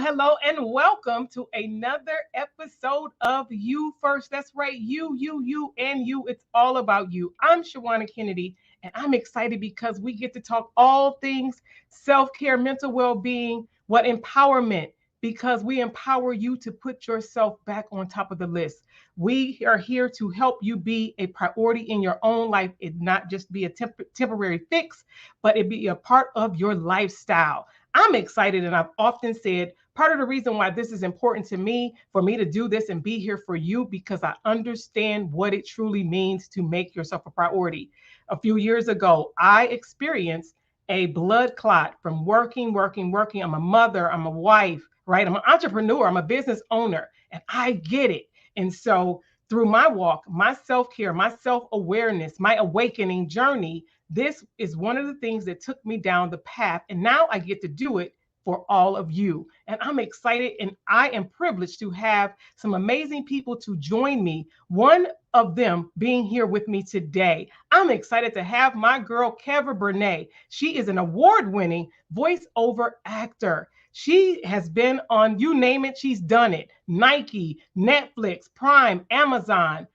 Hello, and welcome to another episode of You First. That's right, you, and you. It's all about you. I'm Shawanna Kennedy, and I'm excited because we get to talk all things self-care, mental well-being, what empowerment, because we empower you to put yourself back on top of the list. We are here to help you be a priority in your own life. It not just be a temporary fix, but it be a part of your lifestyle. I'm excited, and I've often said part of the reason why this is important to me, for me to do this and be here for you, because I understand what it truly means to make yourself a priority. A few years ago, I experienced a blood clot from working. I'm a mother, I'm a wife, right? I'm an entrepreneur, I'm a business owner, and I get it. And so through my walk, my self-care, my self-awareness, my awakening journey, this is one of the things that took me down the path. And now I get to do it for all of you. And I'm excited, and I am privileged to have some amazing people to join me. One of them being here with me today. I'm excited to have my girl, Keaver Brenai. She is an award-winning voiceover actor. She has been on, you name it, she's done it. Nike, Netflix, Prime, Amazon.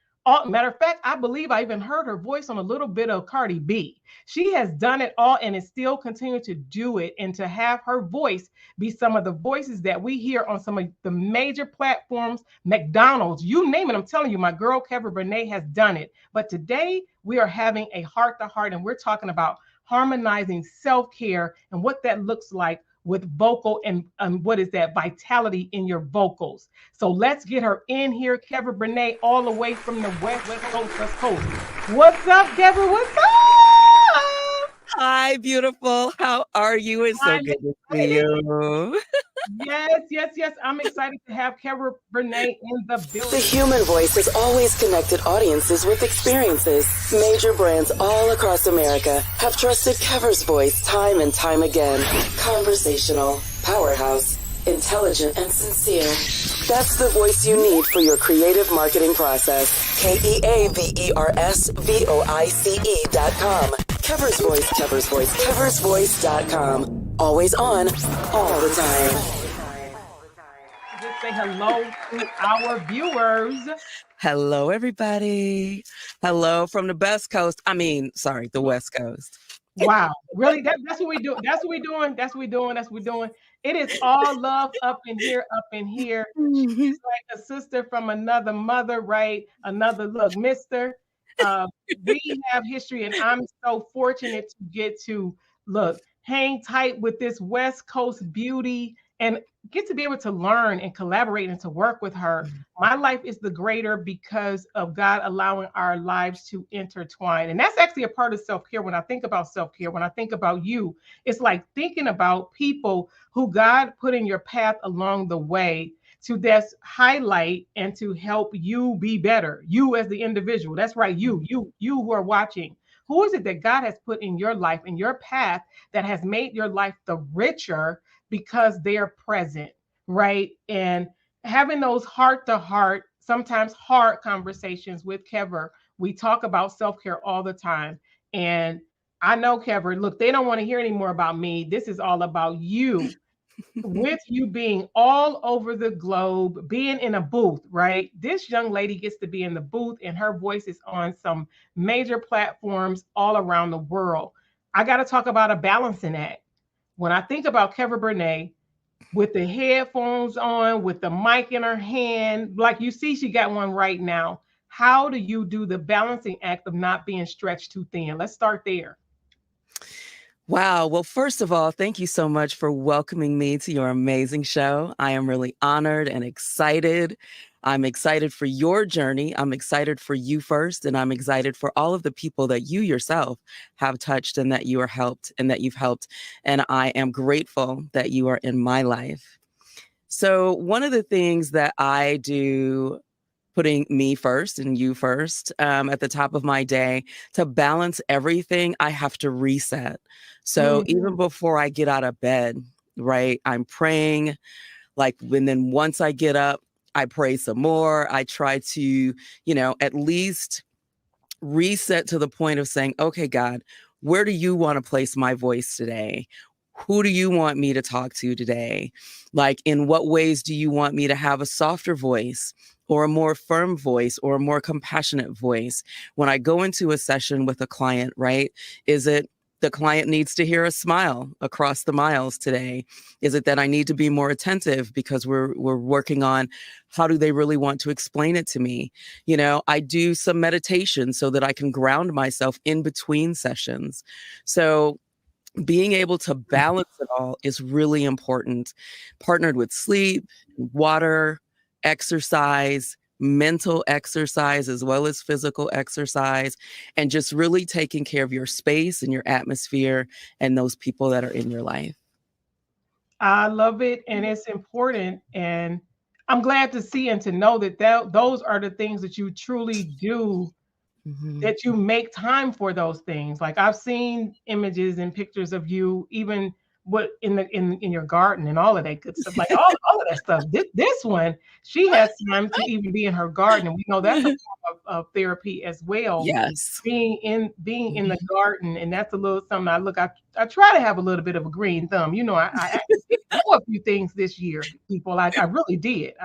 Matter of fact, I believe I even heard her voice on a little bit of Cardi B. She has done it all and is still continuing to do it, and to have her voice be some of the voices that we hear on some of the major platforms, McDonald's, you name it. I'm telling you, my girl Keaver Brenai has done it. But today we are having a heart-to-heart, and we're talking about harmonizing self-care and what that looks like with vocal and what is that vitality in your vocals. So let's get her in here. Keaver Brenai, all the way from the West Coast. What's up, Keaver? What's up? Hi, beautiful. How are you? It's so good to see you. Yes. I'm excited to have Keaver Brenai in the building. The human voice has always connected audiences with experiences. Major brands all across America have trusted Keaver's voice time and time again. Conversational, powerhouse, intelligent, and sincere. That's the voice you need for your creative marketing process. KeaversVoice.com. Keaver's Voice, KeaversVoice.com. Always on, all the time. Just say hello to our viewers. Hello, everybody. Hello from the West Coast. The West Coast. Wow, really? That's what we do. That's what we doing. It is all love up in here. She's like a sister from another mother, right? Another look, mister. We have history, and I'm so fortunate to get to hang tight with this West Coast beauty and get to be able to learn and collaborate and to work with her. My life is the greater because of God allowing our lives to intertwine. And that's actually a part of self-care. When I think about self-care, when I think about you, it's like thinking about people who God put in your path along the way to just highlight and to help you be better. You as the individual. That's right. You who are watching. Who is it that God has put in your life, in your path, that has made your life the richer because they're present, right? And having those heart-to-heart, sometimes hard conversations with Keaver. We talk about self-care all the time. And I know, Keaver, look, they don't want to hear any more about me. This is all about you. With you being all over the globe, being in a booth, right? This young lady gets to be in the booth, and her voice is on some major platforms all around the world. I got to talk about a balancing act. When I think about Keaver Brenai, with the headphones on, with the mic in her hand, like you see, she got one right now. How do you do the balancing act of not being stretched too thin? Let's start there. Wow. Well, first of all, thank you so much for welcoming me to your amazing show. I am really honored and excited. I'm excited for your journey. I'm excited for you first, and I'm excited for all of the people that you yourself have touched and that you are helped and that you've helped. And I am grateful that you are in my life. So one of the things that I do putting me first and you first at the top of my day. To balance everything, I have to reset. So even before I get out of bed, right, I'm praying. Like, and then once I get up, I pray some more. I try to, at least reset to the point of saying, okay, God, where do you want to place my voice today? Who do you want me to talk to today? Like, in what ways do you want me to have a softer voice or a more firm voice or a more compassionate voice? When I go into a session with a client, right? Is it the client needs to hear a smile across the miles today? Is it that I need to be more attentive because we're working on how do they really want to explain it to me? I do some meditation so that I can ground myself in between sessions. So being able to balance it all is really important, partnered with sleep, water, exercise, mental exercise, as well as physical exercise, and just really taking care of your space and your atmosphere and those people that are in your life. I love it, and it's important. And I'm glad to see and to know that those are the things that you truly do, that you make time for those things. Like, I've seen images and pictures of you, even what in your garden and all of that good stuff, like all of that stuff. This one, she has time to even be in her garden, and we know that's a form of therapy as well. Yes. Being in the garden, and that's a little something I try to have a little bit of a green thumb. I actually did know a few things this year, people. I really did.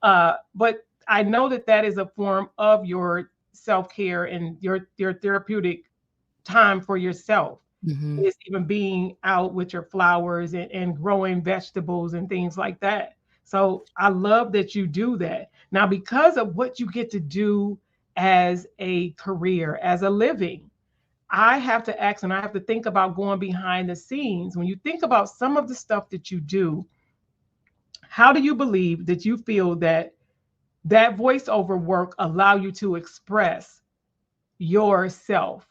But I know that is a form of your self-care and your therapeutic time for yourself. Is even being out with your flowers and growing vegetables and things like that. So I love that you do that. Now, because of what you get to do as a career, as a living, I have to ask, and I have to think about going behind the scenes. When you think about some of the stuff that you do, how do you believe that you feel that voiceover work allow you to express yourself?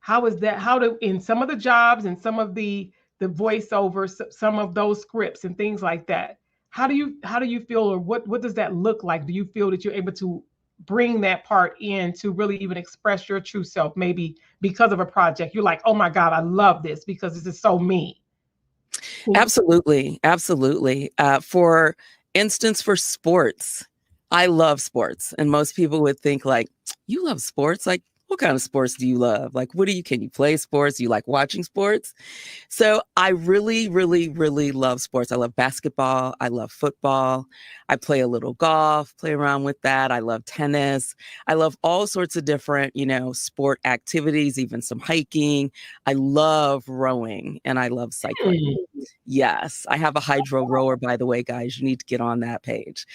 How is that? How do, in some of the jobs and some of the voiceovers, some of those scripts and things like that, how do you feel, or what does that look like? Do you feel that you're able to bring that part in to really even express your true self? Maybe because of a project, you're like, oh my God, I love this because this is so me. Absolutely. Absolutely. For instance, for sports, I love sports. And most people would think like, you love sports? Like, what kind of sports do you love? Like, can you play sports? Do you like watching sports? So I really, really, really love sports. I love basketball. I love football. I play a little golf, play around with that. I love tennis. I love all sorts of different, sport activities, even some hiking. I love rowing and I love cycling. Yes, I have a hydro rower, by the way, guys. You need to get on that page.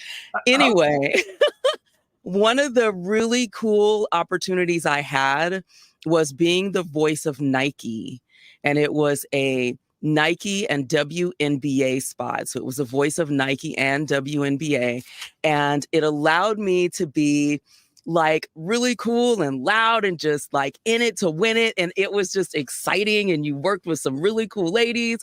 Anyway. One of the really cool opportunities I had was being the voice of Nike. And it was a Nike and WNBA spot. So it was the voice of Nike and WNBA. And it allowed me to be like really cool and loud and just like in it to win it. And it was just exciting. And you worked with some really cool ladies.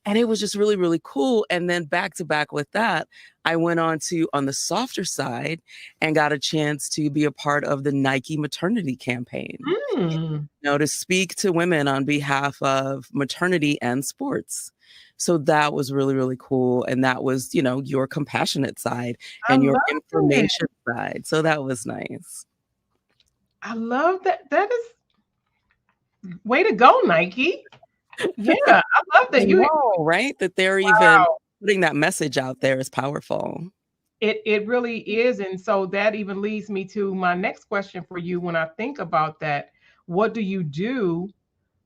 And it was just really, really cool. And then back to back with that, I went on the softer side and got a chance to be a part of the Nike maternity campaign, to speak to women on behalf of maternity and sports. So that was really, really cool. And that was, your compassionate side and your information side. So that was nice. I love that. That is way to go, Nike. Yeah, I love that. You know, right? That they're even putting that message out there is powerful. It really is. And so that even leads me to my next question for you. When I think about that, what do you do,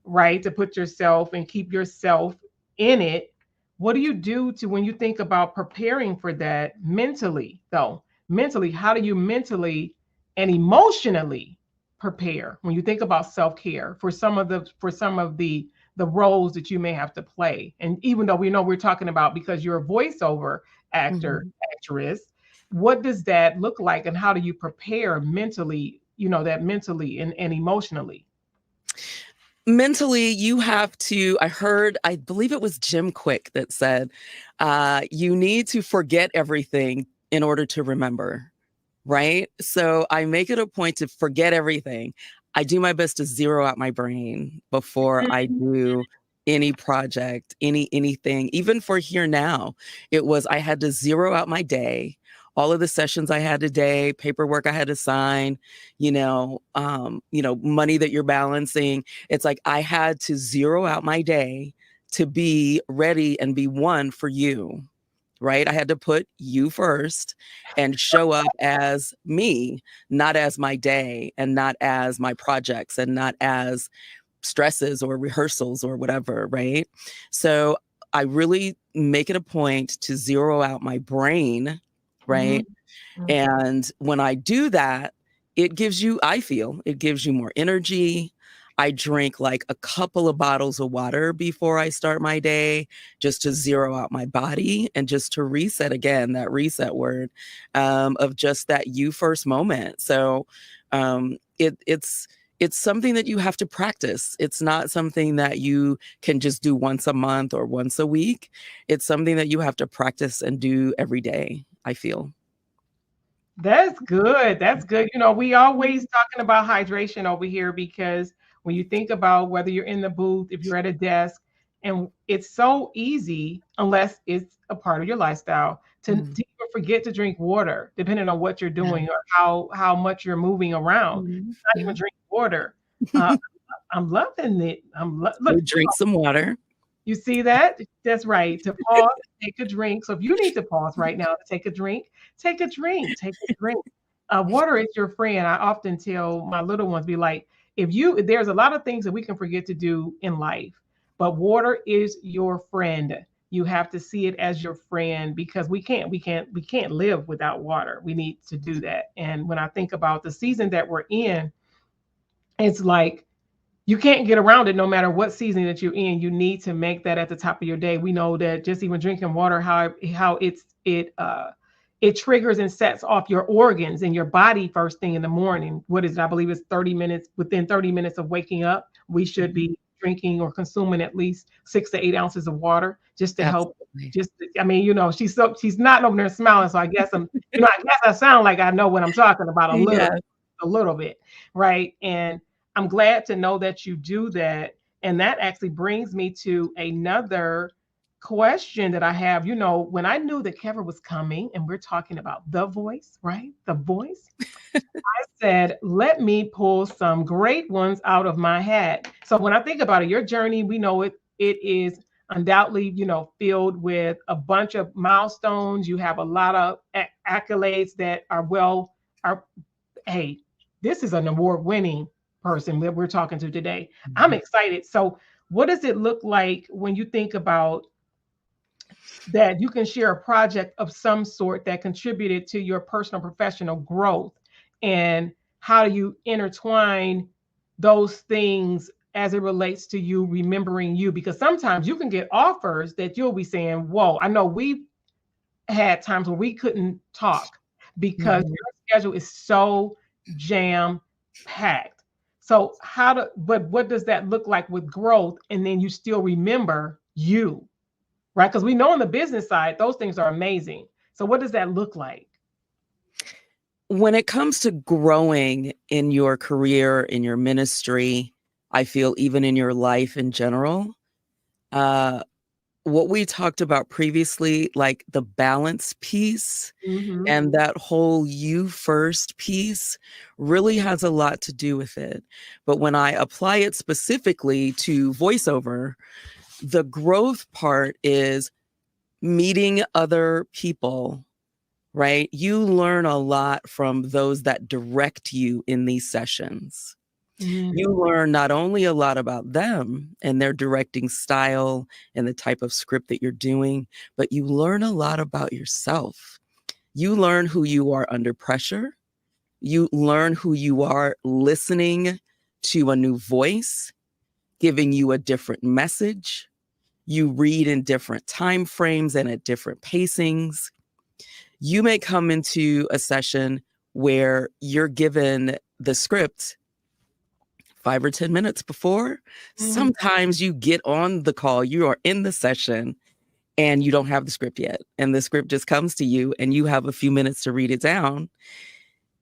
right, to put yourself and keep yourself in it? What do you do when you think about preparing for that mentally, though? Mentally, how do you mentally and emotionally prepare when you think about self-care for some of the roles that you may have to play? And even though we know we're talking about, because you're a voiceover actress, what does that look like, and how do you prepare mentally, that mentally and emotionally? Mentally, you have to, I believe it was Jim Quick that said, you need to forget everything in order to remember. right? So I make it a point to forget everything. I do my best to zero out my brain before I do any project, anything. Even for here now, it was I had to zero out my day, all of the sessions I had today, paperwork I had to sign, money that you're balancing. It's like I had to zero out my day to be ready and be one for you. Right? I had to put you first and show up as me, not as my day and not as my projects and not as stresses or rehearsals or whatever, right? So I really make it a point to zero out my brain, right? Mm-hmm. And when I do that, I feel it gives you more energy. I drink like a couple of bottles of water before I start my day, just to zero out my body and just to reset again, that reset word, of just that you first moment. So it's something that you have to practice. It's not something that you can just do once a month or once a week. It's something that you have to practice and do every day, I feel. That's good. That's good. We always talking about hydration over here because when you think about whether you're in the booth, if you're at a desk, and it's so easy, unless it's a part of your lifestyle, to even forget to drink water, depending on what you're doing or how much you're moving around. Not even drink water. Uh, I'm loving it. So Look, drink some water. you see that? That's right. To pause, take a drink. So if you need to pause right now to take a drink, take a drink. Take a drink. Water is your friend. I often tell my little ones, be like, there's a lot of things that we can forget to do in life, but water is your friend. You have to see it as your friend because we can't live without water. We need to do that. And when I think about the season that we're in, it's like you can't get around it no matter what season that you're in. You need to make that at the top of your day. We know that just even drinking water, how it triggers and sets off your organs and your body first thing in the morning. What is it? I believe it's 30 minutes. Within 30 minutes of waking up, we should be drinking or consuming at least 6 to 8 ounces of water just to help. She's not over there smiling. So I guess I sound like I know what I'm talking about a little bit. Right. And I'm glad to know that you do that. And that actually brings me to another question that I have. When I knew that Keaver was coming and we're talking about the voice, right? The voice. I said, let me pull some great ones out of my hat. So when I think about it, your journey, we know it is undoubtedly, filled with a bunch of milestones. You have a lot of accolades that hey, this is an award-winning person that we're talking to today. I'm excited. So what does it look like when you think about that you can share a project of some sort that contributed to your personal professional growth, and how do you intertwine those things as it relates to you remembering you? Because sometimes you can get offers that you'll be saying, whoa, I know we've had times where we couldn't talk because your schedule is so jam packed. So but what does that look like with growth? And then you still remember you, right? Because we know on the business side, those things are amazing. So what does that look like? When it comes to growing in your career, in your ministry, I feel even in your life in general, what we talked about previously, like the balance piece and that whole you first piece really has a lot to do with it. But when I apply it specifically to voiceover, the growth part is meeting other people, right? You learn a lot from those that direct you in these sessions. You learn not only a lot about them and their directing style and the type of script that you're doing, but you learn a lot about yourself. You learn who you are under pressure. You learn who you are listening to a new voice, giving you a different message. You read in different time frames and at different pacings. You may come into a session where you're given the script 5 or 10 minutes before. Sometimes you get on the call, you are in the session, and you don't have the script yet. And the script just comes to you and you have a few minutes to read it down.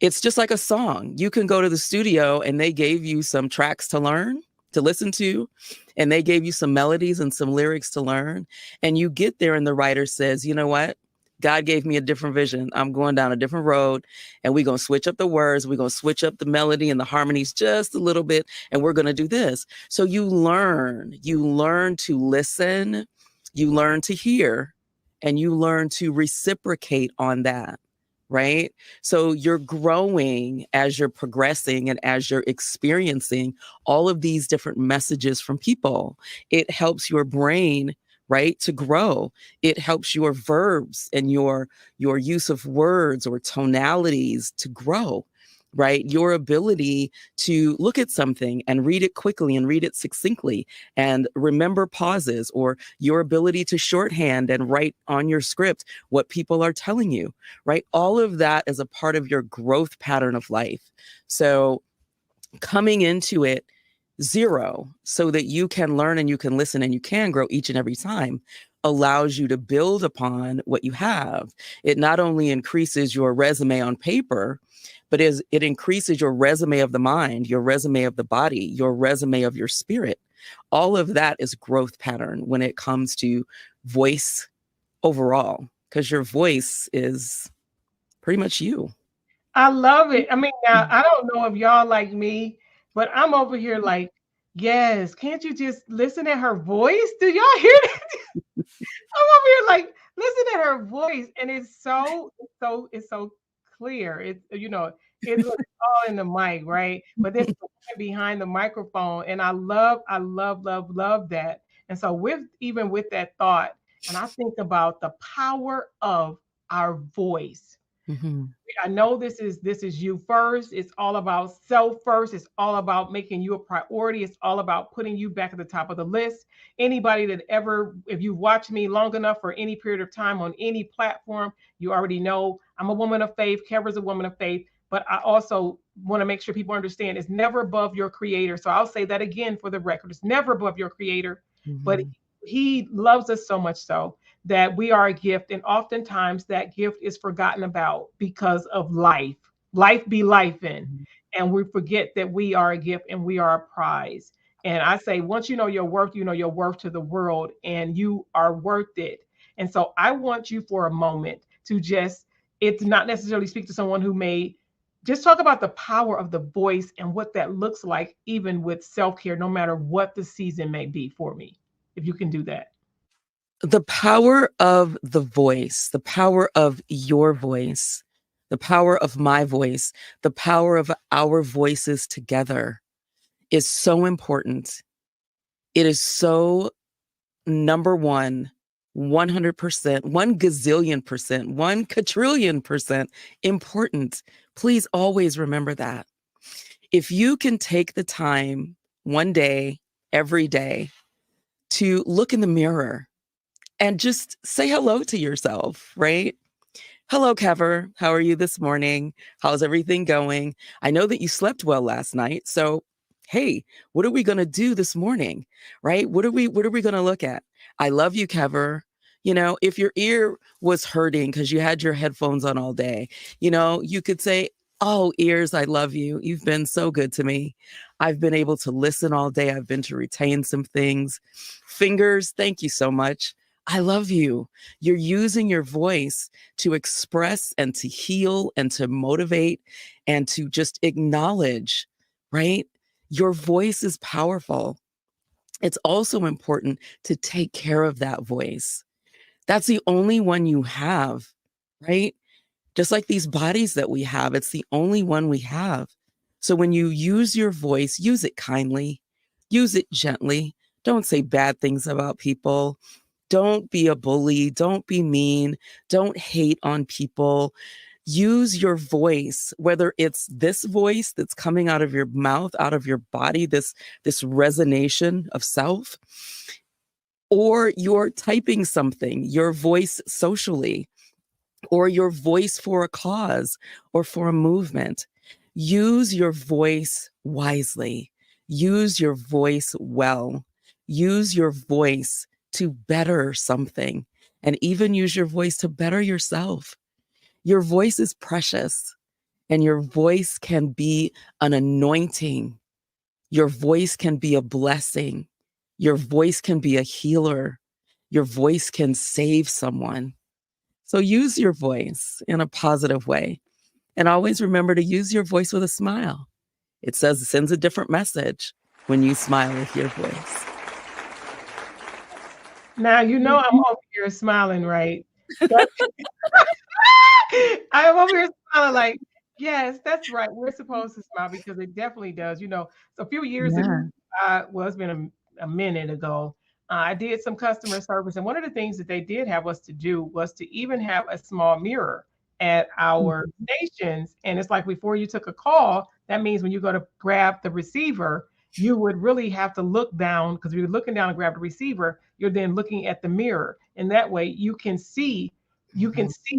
It's just like a song. You can go to the studio and they gave you some tracks to learn, to listen to, and they gave you some melodies and some lyrics to learn. And you get there and the writer says, you know what? God gave me a different vision. I'm going down a different road and we're going to switch up the words. We're going to switch up the melody and the harmonies just a little bit. And we're going to do this. So you learn to listen, you learn to hear, and you learn to reciprocate on that. Right? So you're growing as you're progressing and as you're experiencing all of these different messages from people. It helps your brain, right, to grow. It helps your verbs and your use of words or tonalities to grow. Right? Your ability to look at something and read it quickly and read it succinctly and remember pauses, or your ability to shorthand and write on your script what people are telling you, right? All of that is a part of your growth pattern of life. So coming into it zero so that you can learn and you can listen and you can grow each and every time allows you to build upon what you have. It not only increases your resume on paper, but it increases your resume of the mind, your resume of the body, your resume of your spirit. All of that is growth pattern when it comes to voice overall, because your voice is pretty much you. I love it. I mean, now I don't know if y'all like me, but I'm over here like, yes, can't you just listen at her voice? Do y'all hear that? I'm over here like, listen at her voice, and it's so clear. It looks all in the mic, right? But then the woman behind the microphone, and I love that. And so with that thought, and I think about the power of our voice. Mhm. I know this is you first. It's all about self first. It's all about making you a priority. It's all about putting you back at the top of the list. Anybody that ever, if you've watched me long enough for any period of time on any platform, you already know I'm a woman of faith. Kever's a woman of faith. But I also want to make sure people understand it's never above your creator. So I'll say that again for the record. It's never above your creator, but Mhm. he loves us so much so that we are a gift, and oftentimes that gift is forgotten about because of life. Life be life in, and we forget that we are a gift and we are a prize. And I say, once you know your worth to the world, and you are worth it. And so I want you for a moment to just, it's not necessarily speak to someone who may just talk about the power of the voice and what that looks like, even with self care, no matter what the season may be for me, if you can do that. The power of the voice, the power of your voice, the power of my voice, the power of our voices together is so important. It is so number one, 100%, 1 gazillion%, 1 quadrillion% important. Please always remember that. If you can take the time one day, every day, to look in the mirror and just say hello to yourself, right? Hello, Keaver. How are you this morning? How's everything going? I know that you slept well last night. So, hey, what are we going to do this morning? Right? What are we going to look at? I love you, Keaver. If your ear was hurting because you had your headphones on all day, you could say, "Oh, ears, I love you. You've been so good to me. I've been able to listen all day. I've been to retain some things. Fingers, thank you so much. I love you." You're using your voice to express and to heal and to motivate and to just acknowledge, right? Your voice is powerful. It's also important to take care of that voice. That's the only one you have, right? Just like these bodies that we have, it's the only one we have. So when you use your voice, use it kindly, use it gently. Don't say bad things about people. Don't be a bully. Don't be mean. Don't hate on people. Use your voice, whether it's this voice that's coming out of your mouth, out of your body, this resonation of self, or you're typing something, your voice socially, or your voice for a cause or for a movement. Use your voice wisely. Use your voice well. Use your voice to better something, and even use your voice to better yourself. Your voice is precious. And your voice can be an anointing. Your voice can be a blessing. Your voice can be a healer. Your voice can save someone. So use your voice in a positive way. And always remember to use your voice with a smile. It sends a different message when you smile with your voice. Now, I'm over here smiling, right? That's I'm over here smiling like, yes, that's right. We're supposed to smile because it definitely does. So a few years ago, Yeah. it's been a minute ago, I did some customer service. And one of the things that they did have us to do was to even have a small mirror at our Mhm. stations. And it's like before you took a call, that means when you go to grab the receiver, you would really have to look down because if you're looking down and grab the receiver, you're then looking at the mirror. And that way you can see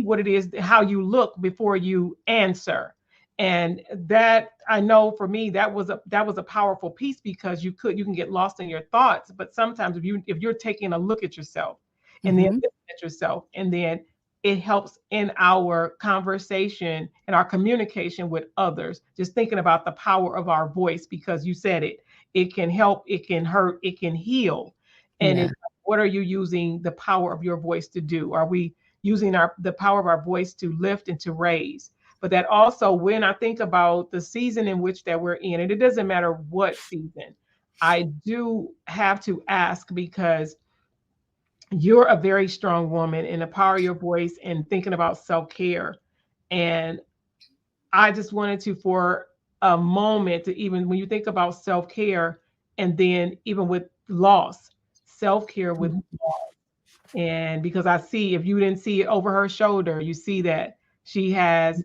what it is, how you look before you answer. And that, I know for me, that was a powerful piece because you can get lost in your thoughts. But sometimes if you're taking a look at yourself and then Mhm. looking at yourself, and then it helps in our conversation and our communication with others, just thinking about the power of our voice, because you said it can help, it can hurt, it can heal. And Yeah. it's what are you using the power of your voice to do? Are we using the power of our voice to lift and to raise? But that also, when I think about the season in which that we're in, and it doesn't matter what season, I do have to ask, because you're a very strong woman, and the power of your voice and thinking about self-care. And I just wanted to, for a moment, to, even when you think about self-care, and then even with loss, self-care with, Mhm. and because I see, if you didn't see it over her shoulder, you see that she has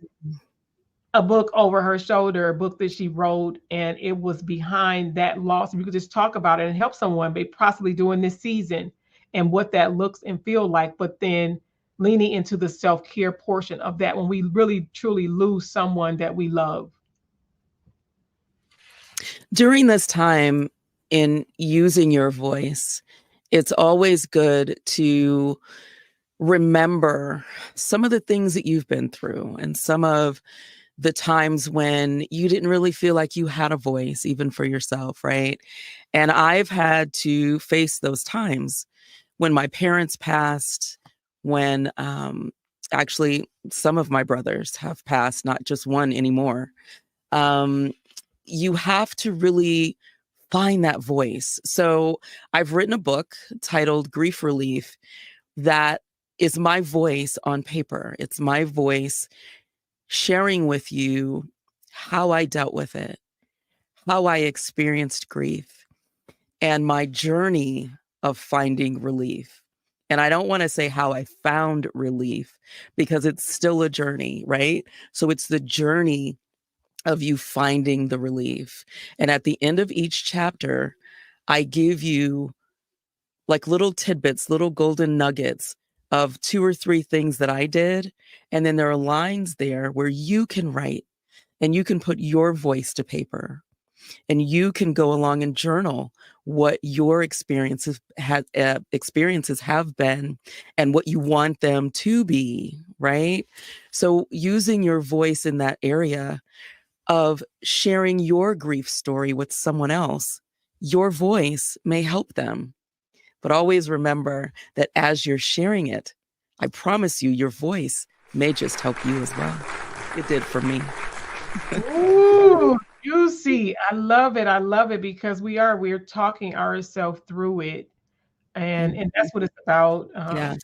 a book over her shoulder, a book that she wrote, and it was behind that loss. If you could just talk about it and help someone, but possibly during this season, and what that looks and feel like, but then leaning into the self-care portion of that when we really truly lose someone that we love. During this time in using your voice, it's always good to remember some of the things that you've been through and some of the times when you didn't really feel like you had a voice, even for yourself, right? And I've had to face those times when my parents passed, when actually some of my brothers have passed, not just one anymore. Um, you have to really find that voice. So I've written a book titled Grief Relief that is my voice on paper. It's my voice sharing with you how I dealt with it, how I experienced grief, and my journey of finding relief. And I don't want to say how I found relief because it's still a journey, right? So it's the journey of you finding the relief. And at the end of each chapter, I give you like little tidbits, little golden nuggets of 2 or 3 things that I did. And then there are lines there where you can write and you can put your voice to paper and you can go along and journal what your experiences have been and what you want them to be, right? So using your voice in that area of sharing your grief story with someone else, your voice may help them. But always remember that as you're sharing it, I promise you, your voice may just help you as well. It did for me. Ooh, juicy. I love it. I love it, because we're talking ourselves through it. And Mhm. that's what it's about. Yeah,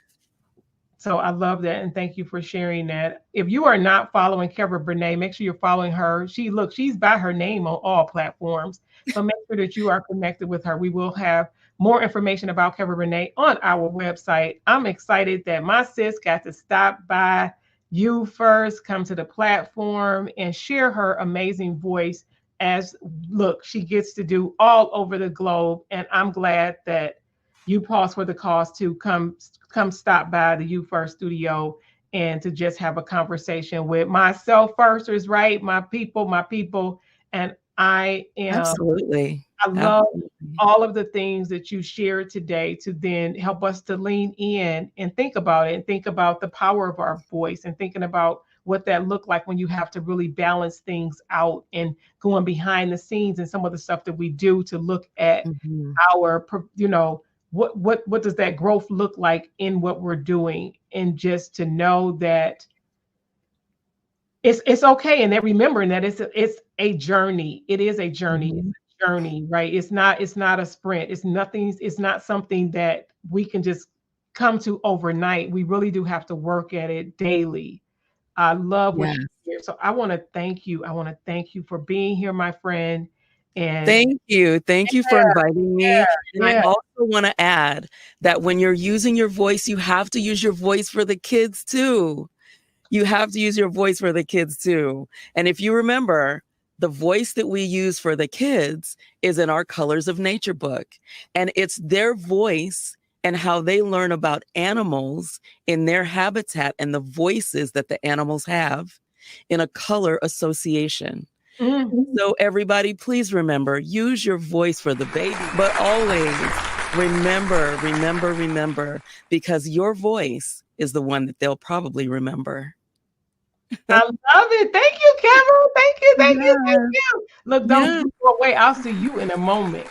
So I love that, and thank you for sharing that. If you are not following Keaver Brenai, make sure you're following her. She's by her name on all platforms. So make sure that you are connected with her. We will have more information about Keaver Brenai on our website. I'm excited that my sis got to stop by you first, come to the platform, and share her amazing voice. As look, she gets to do all over the globe, and I'm glad that you pause for the cause to come stop by the You First studio, and to just have a conversation with myself firsters, right? My people. And absolutely. I love Absolutely. all of the things that you shared today, to then help us to lean in and think about it, and think about the power of our voice, and thinking about what that looked like when you have to really balance things out and going behind the scenes and some of the stuff that we do to look at Mhm. our, what does that growth look like in what we're doing, and just to know that it's okay, and then remembering that it's a journey. It is a journey. It's Mhm. a journey, right? It's not a sprint. It's not something that we can just come to overnight. We really do have to work at it daily. I love what Yes. you hear. So I want to thank you. I want to thank you for being here, my friend. And Thank you. Thank you for inviting me. And I yeah, also want to add that when you're using your voice, you have to use your voice for the kids too. You have to use your voice for the kids too. And if you remember, the voice that we use for the kids is in our Colors of Nature book. And it's their voice and how they learn about animals in their habitat and the voices that the animals have in a color association. mm, So everybody, please remember, use your voice for the baby, but always remember, because your voice is the one that they'll probably remember. I love it. Thank you, Cameron. Thank Yes. you. Look, don't Yes. go away. I'll see you in a moment.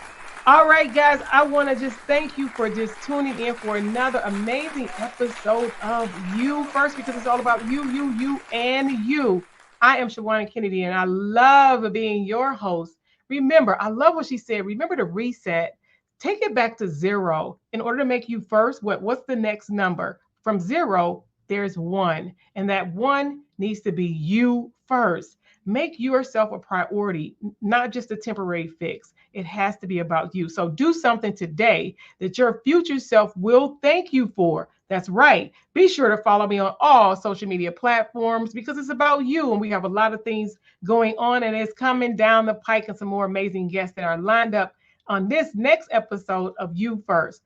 All right, guys, I want to just thank you for just tuning in for another amazing episode of You First, because it's all about you, and you. I am Shawanna Kennedy, and I love being your host. Remember, I love what she said. Remember to reset. Take it back to zero. In order to make you first, what's the next number? From zero, there's one. And that one needs to be you first. Make yourself a priority, not just a temporary fix. It has to be about you. So do something today that your future self will thank you for. That's right. Be sure to follow me on all social media platforms, because it's about you. And we have a lot of things going on, and it's coming down the pike, and some more amazing guests that are lined up on this next episode of You First.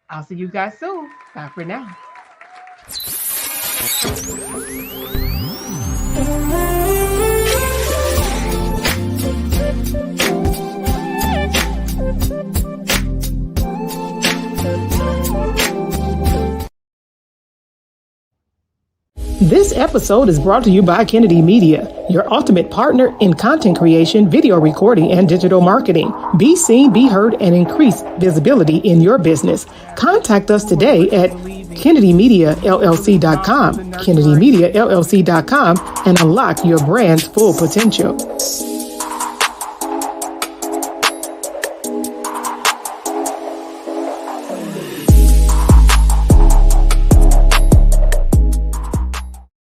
I'll see you guys soon. Bye for now. This episode is brought to you by Kennedy Media, your ultimate partner in content creation, video recording, and digital marketing. Be seen, be heard, and increase visibility in your business. Contact us today at KennedyMediaLLC.com, KennedyMediaLLC.com, and unlock your brand's full potential.